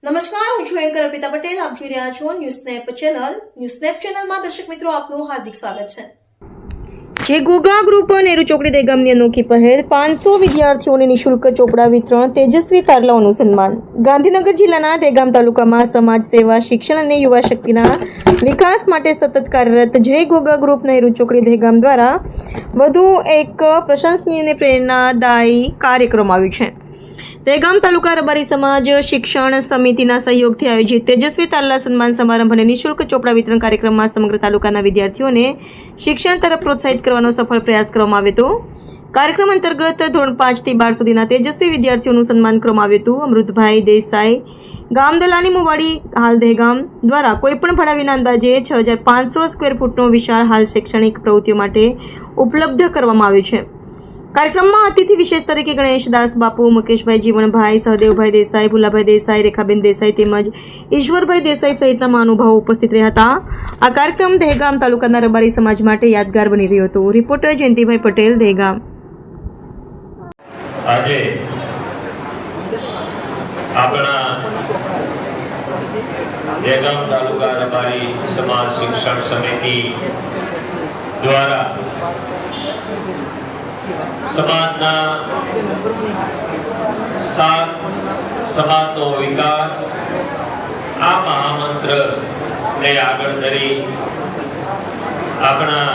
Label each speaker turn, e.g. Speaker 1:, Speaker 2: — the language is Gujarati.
Speaker 1: નમસ્કાર, હું છું એન્કર અર્પિતા પટેલ. આપ જોઈ રહ્યા છો news snap channel. News snap ચેનલમાં દર્શક મિત્રો આપનું હાર્દિક સ્વાગત છે. જે ગોગા ગ્રુપ નેहरू ચોકડી દહેગામની અનોખી પહેલ 500 વિદ્યાર્થીઓને નિઃશુલ્ક ચોપડા વિતરણ, તેજસ્વી તારલાઓનું સન્માન. ગાંધીનગર જિલ્લાના દહેગામ તાલુકામાં સમાજ સેવા, શિક્ષણ અને યુવા શક્તિના વિકાસ માટે સતત કાર્યરત જય ગોગા ગ્રુપ નેहरू ચોકડી દહેગામ દ્વારા વધુ એક પ્રશંસનીય અને પ્રેરણાદાયી કાર્યક્રમ આવ્યું છે. દહેગામ તાલુકા રબારી સમાજ શિક્ષણ સમિતિના સહયોગથી આયોજિત તેજસ્વી તારલા સન્માન સમારંભ અને નિઃશુલ્ક ચોપડા વિતરણ કાર્યક્રમમાં સમગ્ર તાલુકાના વિદ્યાર્થીઓને શિક્ષણ તરફ પ્રોત્સાહિત કરવાનો સફળ પ્રયાસ કરવામાં આવ્યો હતો. કાર્યક્રમ અંતર્ગત ધોરણ 5 થી 12 સુધીના તેજસ્વી વિદ્યાર્થીઓનું સન્માન કરવામાં આવ્યું હતું. અમૃતભાઈ દેસાઈ, ગામ દલાની મુવાડી, હાલ દહેગામ દ્વારા કોઈપણ ભાડા વિના અંદાજે 6500 સ્ક્વેર ફૂટનો વિશાળ હાલ શૈક્ષણિક પ્રવૃત્તિઓ માટે ઉપલબ્ધ કરવામાં આવ્યો છે. કાર્યક્રમમાં અતિથિ વિશેષ તરીકે ગણેશદાસ બાપુ, મુકેશભાઈ જીવણભાઈ, સહદેવભાઈ દેસાઈ, ભુલાભાઈ દેસાઈ, રેખાબેન દેસાઈ તેમજ ઈશ્વરભાઈ દેસાઈ સહિતના મહાનુભાવો ઉપસ્થિત રહ્યા હતા. આ કાર્યક્રમ દહેગામ તાલુકાના રબારી સમાજ માટે યાદગાર બની રહ્યો હતો. રિપોર્ટર જયંતિભાઈ પટેલ, દહેગામ.
Speaker 2: આજે આપણા દહેગામ તાલુકા રબારી સમાજ શિક્ષણ સમિતિ દ્વારા સમાજના સાથ, સમાજનો વિકાસ આ મહામંત્ર ને આગળ ધરી આપણા